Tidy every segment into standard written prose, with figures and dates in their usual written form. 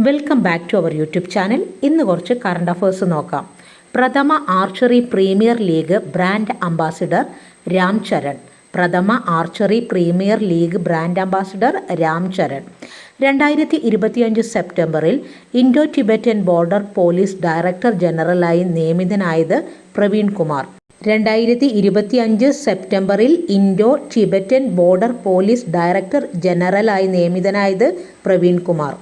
Welcome back to our YouTube channel. ഇന്ന് കുറച്ച് current affairs നോക്കാം. പ്രഥമ archery premier league brand ambassador Ram Charan. പ്രഥമ archery premier league brand ambassador Ram Charan. 2025 സെപ്റ്റംബറിൽ Indo Tibetan border police director ജനറലായി നിയമിതനായത് പ്രവീൺ കുമാർ. 2025 സെപ്റ്റംബറിൽ Indo Tibetan border police director ജനറലായി നിയമിതനായത് പ്രവീൺ കുമാർ.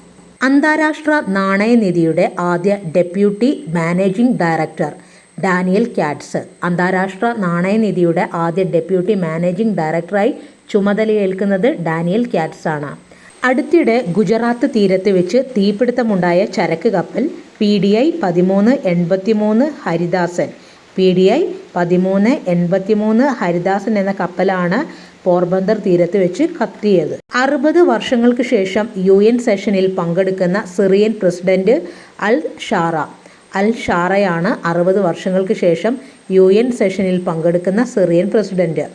അന്താരാഷ്ട്ര നാണയനിധിയുടെ ആദ്യ deputy managing director Daniel Katz. അന്താരാഷ്ട്ര നാണയനിധിയുടെ ആദ്യ ഡെപ്യൂട്ടി മാനേജിംഗ് ഡയറക്ടറായി ചുമതലയേൽക്കുന്നത് ഡാനിയൽ കാറ്റ്സ് ആണ്. അടുത്തിടെ ഗുജറാത്ത് തീരത്ത് വെച്ച് തീപിടുത്തമുണ്ടായ ചരക്ക് കപ്പൽ PDI 1383 ഹരിദാസൻ. PDI 1383 ഹരിദാസൻ എന്ന കപ്പലാണ് പോർബന്ദർ തീരത്ത് വെച്ച് കത്തിയത്. 60 വർഷങ്ങൾക്ക് ശേഷം UN സെഷനിൽ പങ്കെടുക്കുന്ന സിറിയൻ പ്രസിഡന്റ് അൽ ഷാറയാണ് 60 വർഷങ്ങൾക്ക് ശേഷം UN സെഷനിൽ പങ്കെടുക്കുന്ന സിറിയൻ പ്രസിഡന്റ്.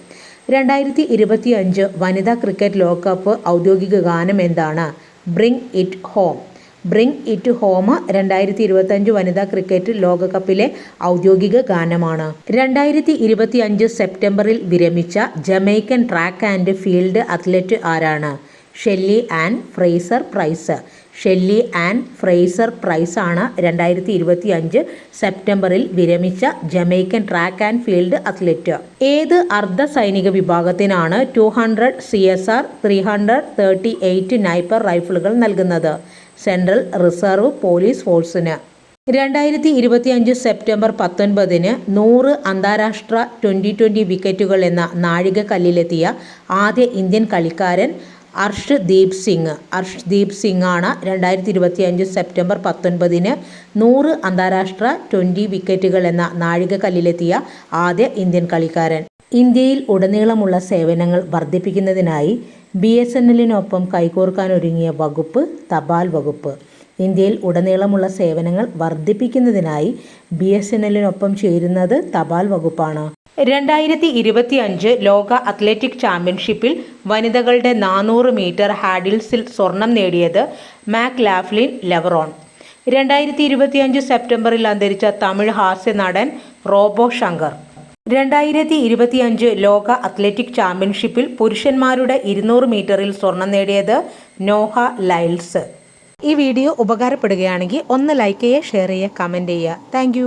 2025 വനിതാ ക്രിക്കറ്റ് ലോകകപ്പ് ഔദ്യോഗിക ഗാനം എന്താണ്? Bring it home. Bring it home 2025 വനിതാ ക്രിക്കറ്റ് ലോകകപ്പിലെ ഔദ്യോഗിക ഗാനമാണ്. 2025 സെപ്റ്റംബറിൽ വിരമിച്ച Jamaican track and field athlete ആരാണ്? Shelly Ann Fraser Pryce. Shelly Ann Fraser Pryce ആണ് 2025 സെപ്റ്റംബറിൽ വിരമിച്ച Jamaican track and field athlete. ഏത് അർദ്ധ സൈനിക വിഭാഗത്തിനാണ് 200 CSR 338 നൈപ്പർ റൈഫിളുകൾ നൽകുന്നത്? സെൻട്രൽ റിസർവ് പോലീസ് ഫോഴ്സിന്. 2025 സെപ്റ്റംബർ 19 100 അന്താരാഷ്ട്ര T20 വിക്കറ്റുകൾ എന്ന നാഴികക്കല്ലിലെത്തിയ ആദ്യ ഇന്ത്യൻ കളിക്കാരൻ അർഷ്ദീപ് സിംഗ് ആണ്. 2025 സെപ്റ്റംബർ 19 100 അന്താരാഷ്ട്ര T20 വിക്കറ്റുകൾ എന്ന നാഴികക്കല്ലിലെത്തിയ ആദ്യ ഇന്ത്യൻ കളിക്കാരൻ. ഇന്ത്യയിൽ ഉടനീളമുള്ള സേവനങ്ങൾ വർദ്ധിപ്പിക്കുന്നതിനായി BSNLനൊപ്പം കൈകോർക്കാനൊരുങ്ങിയ വകുപ്പ് തപാൽ വകുപ്പ്. ഇന്ത്യയിൽ ഉടനീളമുള്ള സേവനങ്ങൾ വർദ്ധിപ്പിക്കുന്നതിനായി BSNLനൊപ്പം ചേരുന്നത് തപാൽ വകുപ്പാണ്. 2025 ലോക അത്ലറ്റിക് ചാമ്പ്യൻഷിപ്പിൽ വനിതകളുടെ 400 മീറ്റർ ഹാഡിൽസിൽ സ്വർണം നേടിയത് മാക്ലാഫ്ലിൻ ലെവറോൺ. 2025 സെപ്റ്റംബറിൽ അന്തരിച്ച തമിഴ് ഹാസ്യ നടൻ റോബോ ശങ്കർ. 2025 ലോക അത്ലറ്റിക് ചാമ്പ്യൻഷിപ്പിൽ പുരുഷന്മാരുടെ 200 മീറ്ററിൽ സ്വർണം നേടിയത് നോഹ ലൈൽസ്. ഈ വീഡിയോ ഉപകാരപ്പെടുകയാണെങ്കിൽ ഒന്ന് ലൈക്ക് ചെയ്യുക, ഷെയർ ചെയ്യുക, കമൻറ്റ് ചെയ്യുക. താങ്ക്